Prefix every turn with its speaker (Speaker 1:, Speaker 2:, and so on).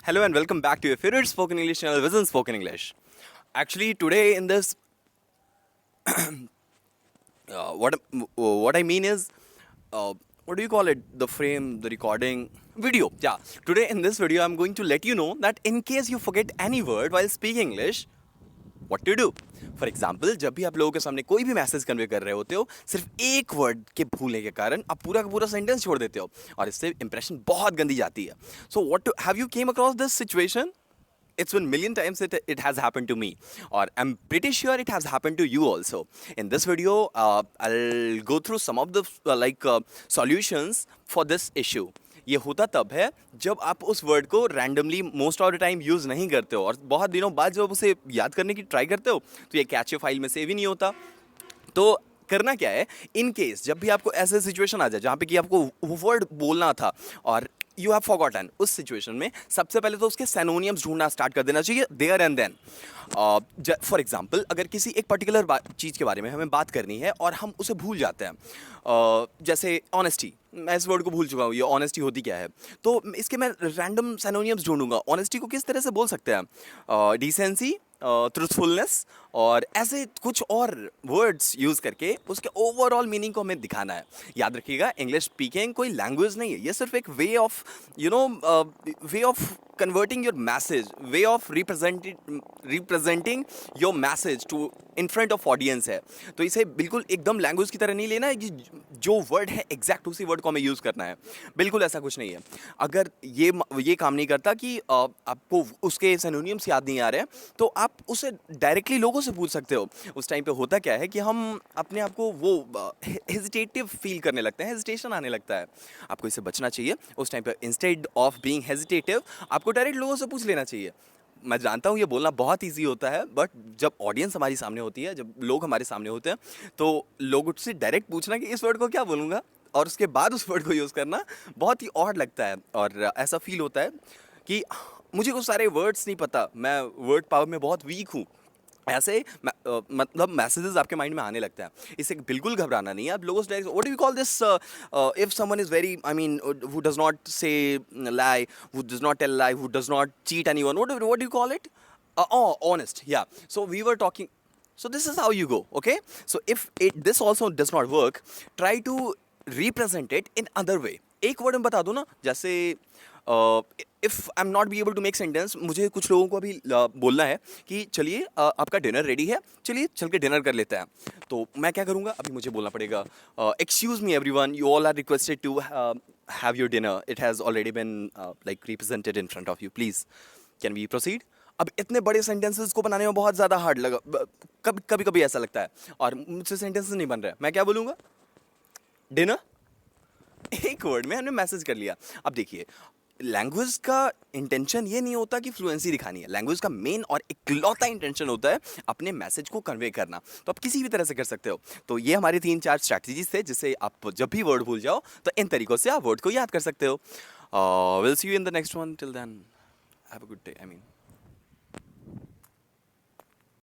Speaker 1: Hello and welcome back to your favorite spoken English channel, Vision Spoken English. Actually, today in this, what I mean is, what do you call it? The frame, the recording, video. Yeah. Today in this video, I'm going to let you know that in case you forget any word while speaking English, what to do. For example, जब भी आप लोगों के सामने कोई भी message convey कर रहे होते हो, सिर्फ एक वर्ड के भूलने के कारण आप पूरा का पूरा सेंटेंस छोड़ देते हो और इससे इंप्रेशन बहुत गंदी जाती है. So what have you came across this situation? It's been million times it has happened to me, or I'm pretty sure it has happened to you also. In this video, I'll go through some of the solutions for this issue. ये होता तब है जब आप उस word को randomly most of the time use नहीं करते हो और बहुत दिनों बाद जब उसे याद करने की ट्राई करते हो तो ये कैच फाइल में सेव ही नहीं होता. तो करना क्या है, इन केस जब भी आपको ऐसे सिचुएशन आ जाए जहाँ पे कि आपको वो वर्ड बोलना था और यू हैव फॉरगॉटन, उस सिचुएशन में सबसे पहले तो उसके सिनोनिम्स ढूंढना स्टार्ट कर देना चाहिए there and then. For example, अगर किसी एक पर्टिकुलर चीज़ के बारे में हमें बात करनी है और हम उसे भूल जाते हैं, जैसे ऑनेस्टी, मैं इस वर्ड को भूल चुका हूँ, ये ऑनेस्टी होती क्या है, तो इसके मैं रैंडम सिनोनिम्स ढूंढूंगा. ऑनेस्टी को किस तरह से बोल सकते हैं? डिसेंसी, ट्रूथफुलनेस और ऐसे कुछ और वर्ड्स यूज़ करके उसके ओवरऑल मीनिंग को हमें दिखाना है. याद रखिएगा, इंग्लिश स्पीकिंग कोई लैंग्वेज नहीं है, ये सिर्फ एक way of way of converting your message, way of representing your message to in front of audience है. तो इसे बिल्कुल एकदम लैंग्वेज की तरह नहीं लेना है कि जो वर्ड है एग्जैक्ट उसी वर्ड को हमें यूज़ करना है. बिल्कुल ऐसा कुछ नहीं है. अगर ये काम नहीं करता कि आपको उसके सिनोनिम्स याद नहीं आ रहे हैं, तो आप उसे डायरेक्टली लोगों से पूछ सकते हो. उस टाइम पे होता क्या है कि हम अपने आप को वो हेजिटेटिव फील करने लगते हैं, हेजिटेशन आने लगता है. आपको इससे बचना चाहिए. उस टाइम पे इंस्टेड ऑफ बीइंग हेजिटेटिव आपको डायरेक्ट लोगों से पूछ लेना चाहिए. मैं जानता हूँ ये बोलना बहुत इजी होता है, बट जब ऑडियंस हमारी सामने होती है, जब लोग हमारे सामने होते हैं, तो लोग उससे डायरेक्ट पूछना कि इस वर्ड को क्या बोलूँगा और उसके बाद उस वर्ड को यूज़ करना बहुत ही ऑड लगता है. और ऐसा फील होता है कि मुझे कुछ सारे वर्ड्स नहीं पता, मैं वर्ड पावर में बहुत वीक हूँ. ऐसे मतलब मैसेजेस आपके माइंड में आने लगता है. इससे बिल्कुल घबराना नहीं है. आप लोगों से direct, what do you call this, if someone is very, I mean, who does not say lie, who does not tell lie, who does not cheat anyone, what do you call it? Honest. Yeah, so we were talking, so this is how you go. Okay, so if this also does not work, try to represent it in other way. एक word में बता दो ना, जैसे if I am not be able to make sentence, मुझे कुछ लोगों को अभी बोलना है कि चलिए आपका डिनर रेडी है, चलिए चल के डिनर कर लेते हैं. तो मैं क्या करूँगा, अभी मुझे बोलना पड़ेगा, excuse me everyone, you all are requested to have your dinner, it has already been like represented in front of you, please can we proceed. अब इतने बड़े सेंटेंसेस को बनाने में बहुत ज़्यादा हार्ड लगा, कभी कभी ऐसा लगता है, और मुझसे सेंटेंसेस नहीं बन रहे. मैं क्या बोलूँगा? डिनर. एक वर्ड में हमने मैसेज कर लिया. अब देखिए, लैंग्वेज का इंटेंशन ये नहीं होता कि फ्लुएंसी दिखानी है. लैंग्वेज का मेन और इकलौता इंटेंशन होता है अपने मैसेज को कन्वे करना. तो आप किसी भी तरह से कर सकते हो. तो ये हमारे 3-4 स्ट्रैटेजीज थे जिससे आप जब भी वर्ड भूल जाओ तो इन तरीकों से आप वर्ड को याद कर सकते हो. Will see you in the next one. Till then have a good day. I mean